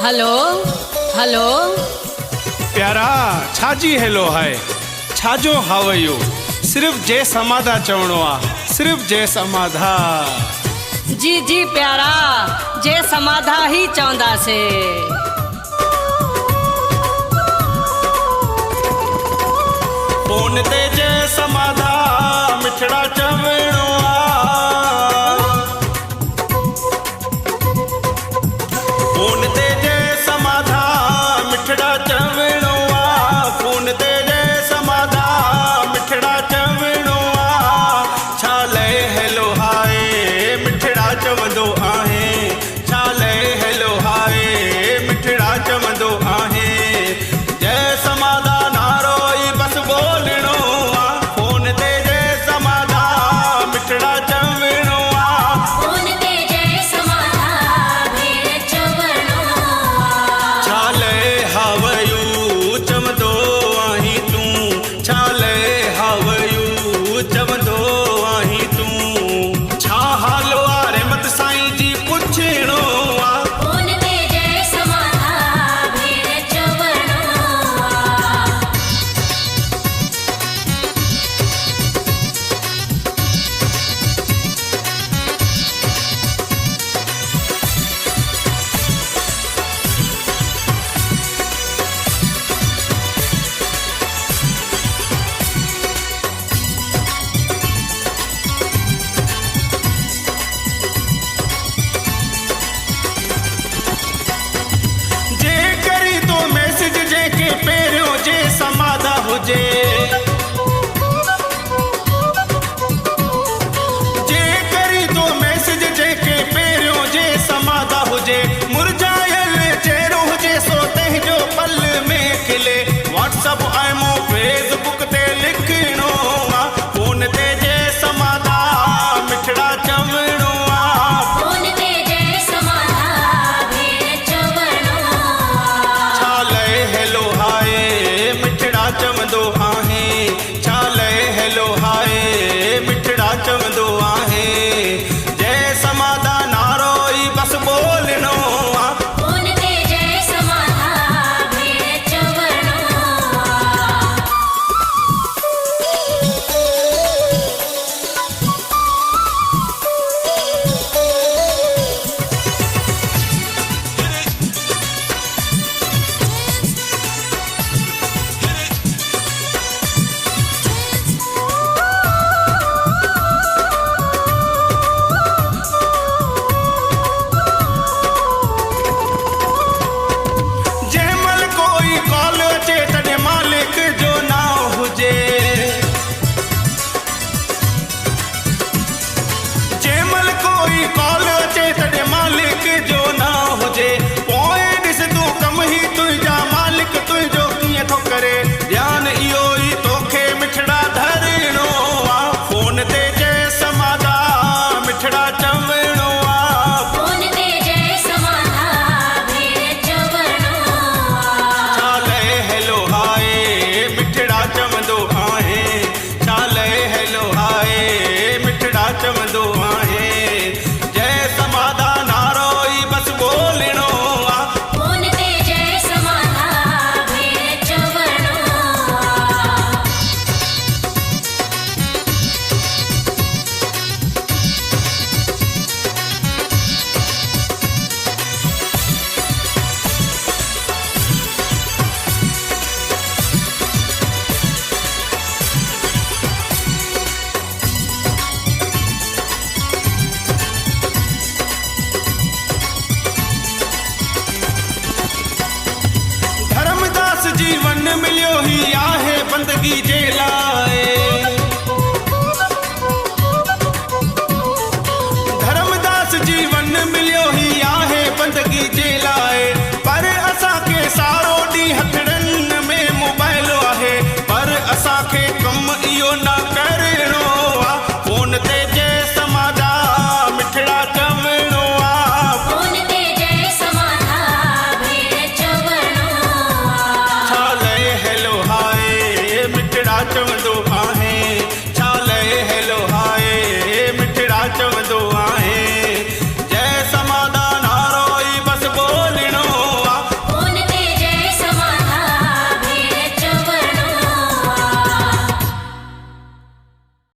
Hello hello प्यारा छाजी hello है छाजो हावयो सिर्फ जय समाधा चवणो आ सिर्फ जय समाधा। जी जी प्यारा जय समाधा ही चवंदा से। फोन ते जय समाधा मिठड़ा चवणो आ फोन ते जय समाधा मिठड़ा चवणो आ फोन ते जय समाधा मिठड़ा चवणो आ छा लय हेलो हाय मिठड़ा चवंदो आहे छा लय हेलो हाय मिठड़ा चवंदो आहे जय समाधा नारो ई बस बोलणो आ फोन ते जय समाधा मिठड़ा चवणो आ फोन ते जय समाधा भेण चवणो आ छा लय हावयू चवंदो आहीं तूं छा लय हावयू चवंदो आहीं तूं छा हालो आ रहमत साईं जी पुछणो आ फोन ते जय समाधा भेण चवणो आ जे करी तो मैसेज जेके पहिरियों जे समाधा हुजे जे करी तो मैसेज जेके पहिरियों जे समाधा हुजे मुरझायल चेहरो हुजे सो तंहिंजो पल में खिले व्हाट्सअप आइमो फेसबुक ते लिखणो आ फोन ते जे समाधा मिठड़ा चवणो आ फोन ते जय समाधा भेण चवणो आ छा लय हेलो हाय मिठड़ा चवंदो आहे छा लय हेलो हाय मिठड़ा चवंदो आहे जय समाधा नारो ई बस बोलणो आ फोन ते जय समाधा भेण चवणो आ जंहिंमहिल कोई कॉल अचे तॾहिं मालिक जो नाव हुजे जंहिंमहिल कोई कॉल अचे तॾहिं मालिक जो नाव हुजे पोइ ॾिस तूं कम ई तुंहिंजा मालिक तुंहिंजो कीअं थो करे ध्यानु इहो ई तोखे मिठड़ा धरणो आ फोन ते जय समाधा मिठड़ा चवणो आ फोन ते जय समाधा भेण चवणो आ छा लय हेलो हाय मिठड़ा चवंदो आहे छा लय हेलो हाय मिठड़ा चवंदो आहे जय समाधा नारो ई बस बोलणो आ फोन ते जय समाधा भेण चवणो आ धर्मदास जीवन मिलियो ही आहे बंदगी जे